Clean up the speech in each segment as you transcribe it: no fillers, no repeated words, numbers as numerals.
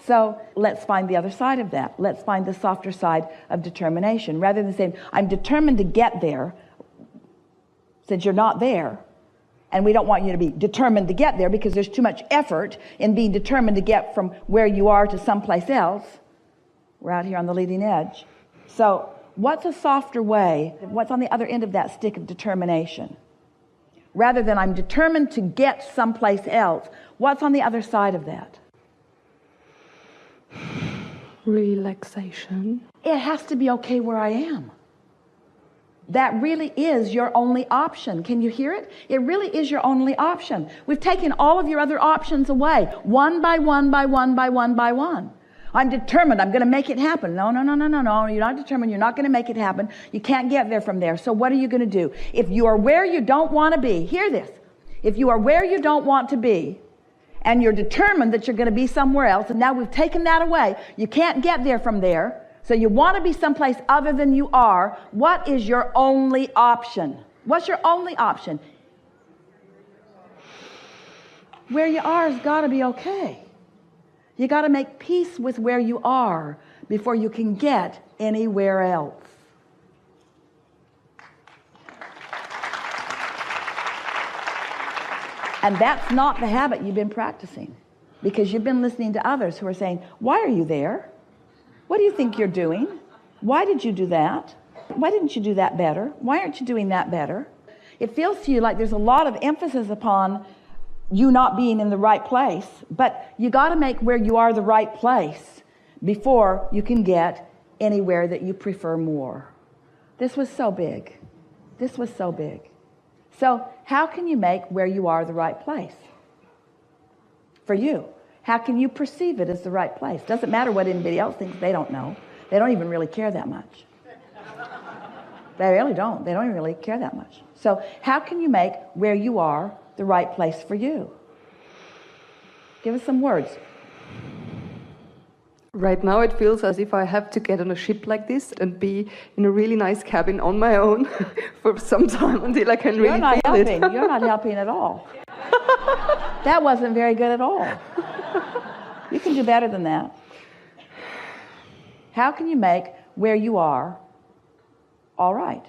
So let's find the other side of that. Let's find the softer side of determination. Rather than saying, I'm determined to get there, since you're not there, and we don't want you to be determined to get there because there's too much effort in being determined to get from where you are to someplace else. We're out here on the leading edge. So what's a softer way? What's on the other end of that stick of determination? Rather than I'm determined to get someplace else, what's on the other side of that? Relaxation. It has to be okay where I am. That really is your only option. Can you hear it? It really is your only option. We've taken all of your other options away, one by one by one by one by one. I'm determined. I'm going to make it happen. No. You're not determined. You're not going to make it happen. You can't get there from there. So what are you going to do? If you are where you don't want to be, hear this. If you are where you don't want to be, and you're determined that you're going to be somewhere else, and now we've taken that away, you can't get there from there, so you want to be someplace other than you are, what is your only option? What's your only option? Where you are has got to be okay. You got to make peace with where you are before you can get anywhere else. And that's not the habit you've been practicing, because you've been listening to others who are saying, why are you there? What do you think you're doing? Why did you do that? Why didn't you do that better? Why aren't you doing that better? It feels to you like there's a lot of emphasis upon you not being in the right place, but you got to make where you are the right place before you can get anywhere that you prefer more. This was so big. This was so big. So how can you make where you are the right place for you? How can you perceive it as the right place? Doesn't matter what anybody else thinks. They don't know. They don't even really care that much. They really don't. They don't even really care that much. So how can you make where you are the right place for you? Give us some words. Right now it feels as if I have to get on a ship like this and be in a really nice cabin on my own for some time until I can really feel it. You're not helping at all. That wasn't very good at all. You can do better than that. How can you make where you are all right?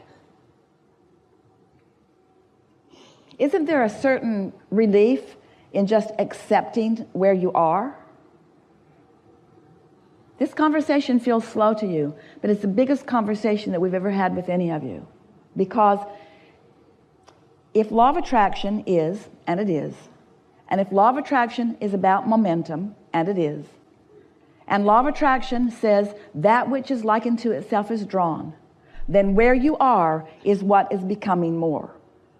Isn't there a certain relief in just accepting where you are? This conversation feels slow to you, but it's the biggest conversation that we've ever had with any of you. Because if law of attraction is, and it is, and if law of attraction is about momentum, and it is, and law of attraction says that which is likened to itself is drawn, then where you are is what is becoming more.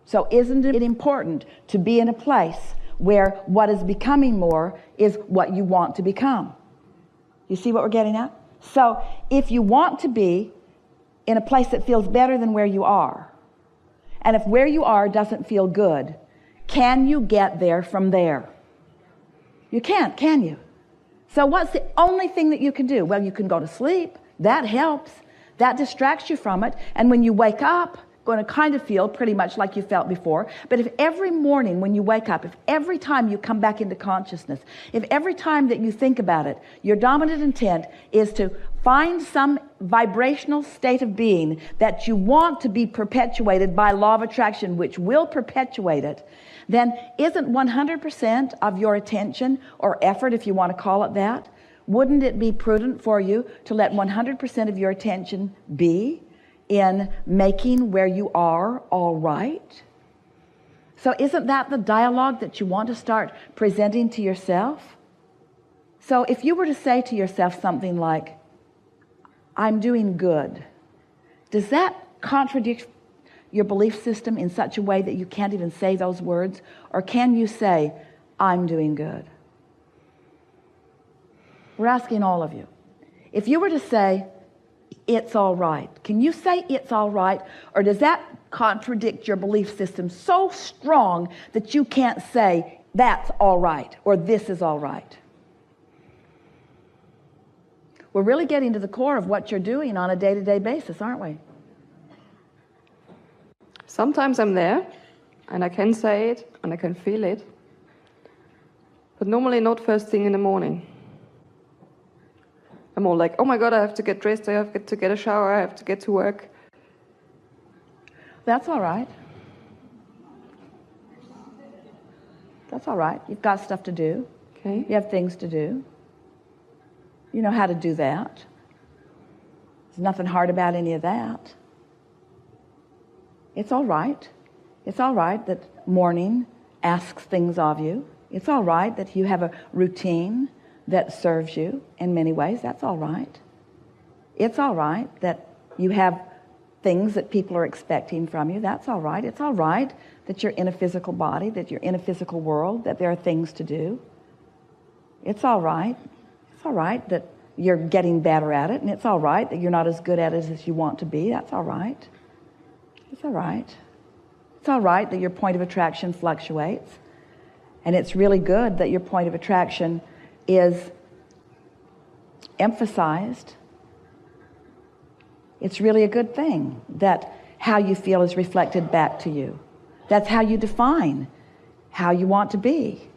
So isn't it important to be in a place where what is becoming more is what you want to become? You see what we're getting at? So if you want to be in a place that feels better than where you are, and if where you are doesn't feel good, can you get there from there? You can't, can you? So what's the only thing that you can do? Well, you can go to sleep. That helps. That distracts you from it. And when you wake up, going to kind of feel pretty much like you felt before. But if every morning when you wake up, if every time you come back into consciousness, if every time that you think about it, your dominant intent is to find some vibrational state of being that you want to be perpetuated by law of attraction, which will perpetuate it, then isn't 100% of your attention or effort, if you want to call it that, wouldn't it be prudent for you to let 100% of your attention be in making where you are all right? So isn't that the dialogue that you want to start presenting to yourself? So if you were to say to yourself something like, I'm doing good, does that contradict your belief system in such a way that you can't even say those words? Or can you say, I'm doing good? We're asking all of you. If you were to say, it's all right, can you say it's all right? Or does that contradict your belief system so strong that you can't say that's all right or this is all right? We're really getting to the core of what you're doing on a day-to-day basis, aren't we? Sometimes I'm there and I can say it and I can feel it, but normally not first thing in the morning. I'm all like, oh my God, I have to get dressed, I have to get a shower, I have to get to work. That's all right. That's all right. You've got stuff to do. Okay. You have things to do. You know how to do that. There's nothing hard about any of that. It's all right. It's all right that morning asks things of you. It's all right that you have a routine that serves you in many ways. That's all right. It's all right that you have things that people are expecting from you. That's all right. It's all right that you're in a physical body, that you're in a physical world, that there are things to do. It's all right. It's all right that you're getting better at it, and it's all right that you're not as good at it as you want to be. That's all right. It's all right. It's all right that your point of attraction fluctuates, and it's really good that your point of attraction is emphasized. It's really a good thing that how you feel is reflected back to you. That's how you define how you want to be.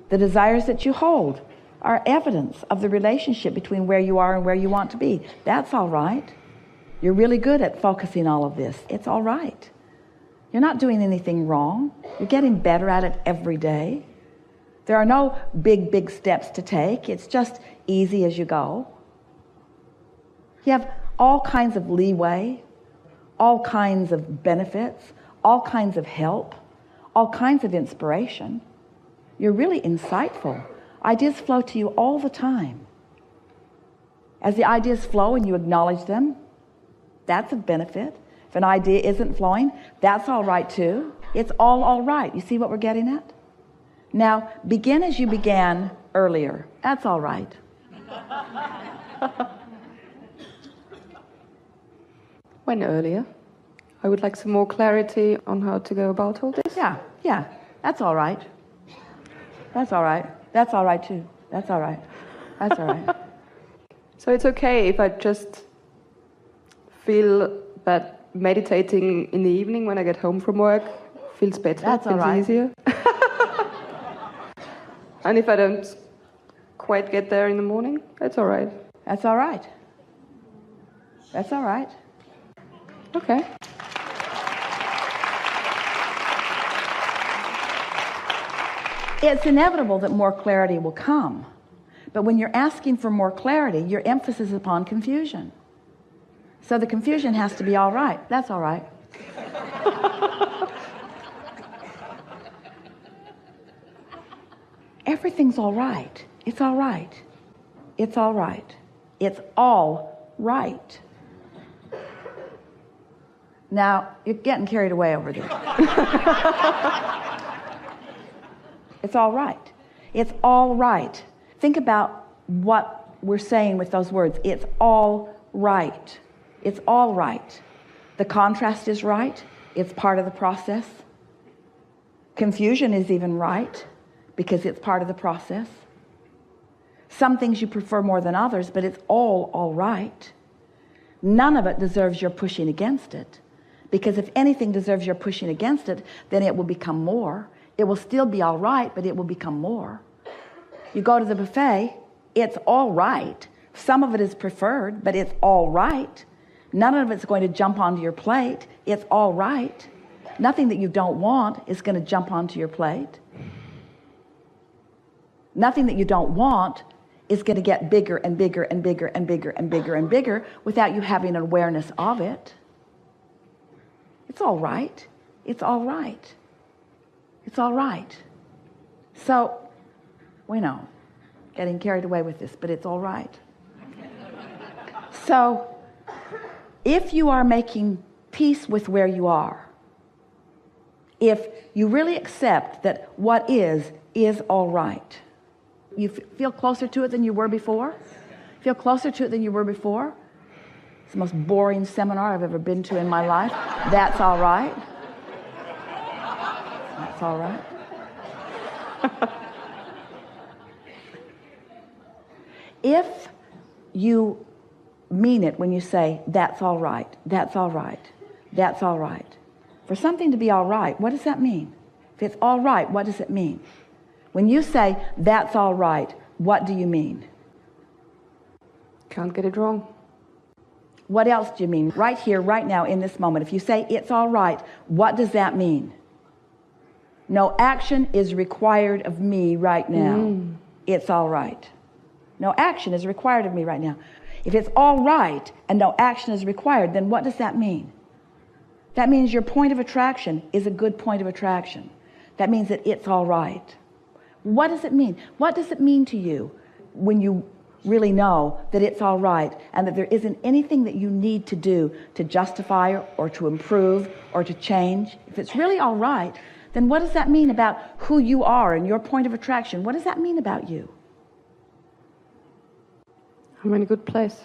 The desires that you hold are evidence of the relationship between where you are and where you want to be. That's all right. You're really good at focusing all of this. It's all right. You're not doing anything wrong. You're getting better at it every day. There are no big steps to take. It's just easy as you go. You have all kinds of leeway, all kinds of benefits, all kinds of help, all kinds of inspiration. You're really insightful. Ideas flow to you all the time. As the ideas flow and you acknowledge them, that's a benefit. If an idea isn't flowing, that's all right too. It's all right. You see what we're getting at? Now, begin as you began earlier. That's all right. When earlier? I would like some more clarity on how to go about all this. Yeah, that's all right. That's all right. That's all right too. That's all right. That's all right. So it's okay if I just feel that meditating in the evening when I get home from work feels better. That's all right. Feels easier. And if I don't quite get there in the morning, that's all right. That's all right. That's all right. Okay. It's inevitable that more clarity will come. But when you're asking for more clarity, your emphasis is upon confusion. So the confusion has to be all right. That's all right. Everything's all right. It's all right. It's all right. It's all right. Now, you're getting carried away over there. It's all right. It's all right. Think about what we're saying with those words. It's all right. It's all right. The contrast is right. It's part of the process. Confusion is even right because it's part of the process. Some things you prefer more than others, but it's all right. None of it deserves your pushing against it, because if anything deserves your pushing against it, then it will become more. It will still be all right, but it will become more. You go to the buffet, it's all right. Some of it is preferred, but it's all right. None of it's going to jump onto your plate. It's all right. Nothing that you don't want is going to jump onto your plate. Nothing that you don't want is going to get bigger and bigger and bigger and bigger and bigger and bigger without you having an awareness of it. It's all right. It's all right. It's all right. So, we know, getting carried away with this, but it's all right. So, if you are making peace with where you are, if you really accept that what is all right, you feel closer to it than you were before? Feel closer to it than you were before? It's the most boring seminar I've ever been to in my life. That's all right. That's all right. If you mean it when you say, that's all right, that's all right, that's all right. For something to be all right, what does that mean? If it's all right, what does it mean? When you say, that's all right, what do you mean? Can't get it wrong. What else do you mean? Right here, right now, in this moment. If you say it's all right, what does that mean? No action is required of me right now. It's all right. No action is required of me right now. If it's all right and no action is required, then what does that mean? That means your point of attraction is a good point of attraction. That means that it's all right. What does it mean? What does it mean to you when you really know that it's all right and that there isn't anything that you need to do to justify or to improve or to change? If it's really all right, then what does that mean about who you are and your point of attraction? What does that mean about you? I'm in a good place.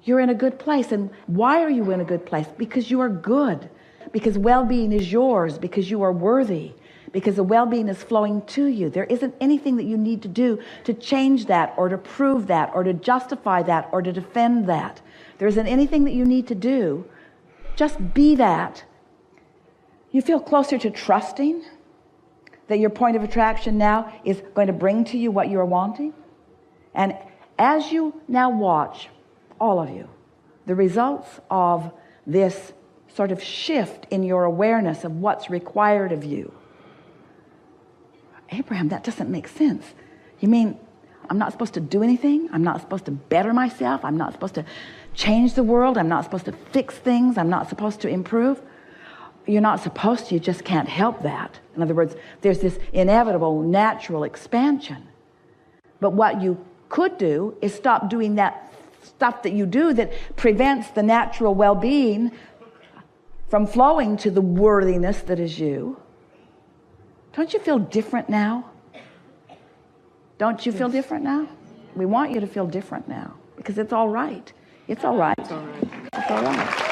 You're in a good place. And why are you in a good place? Because you are good. Because well-being is yours. Because you are worthy. Because the well-being is flowing to you. There isn't anything that you need to do to change that or to prove that or to justify that or to defend that. There isn't anything that you need to do. Just be that. You feel closer to trusting that your point of attraction now is going to bring to you what you are wanting. And as you now watch, all of you, the results of this sort of shift in your awareness of what's required of you. Abraham, that doesn't make sense. You mean I'm not supposed to do anything? I'm not supposed to better myself? I'm not supposed to change the world? I'm not supposed to fix things? I'm not supposed to improve? You're not supposed to, you just can't help that. In other words, there's this inevitable natural expansion. But what you could do is stop doing that stuff that you do that prevents the natural well-being from flowing to the worthiness that is you. Don't you feel different now? Don't you feel different now? We want you to feel different now because it's all right. It's all right. It's all right. It's all right.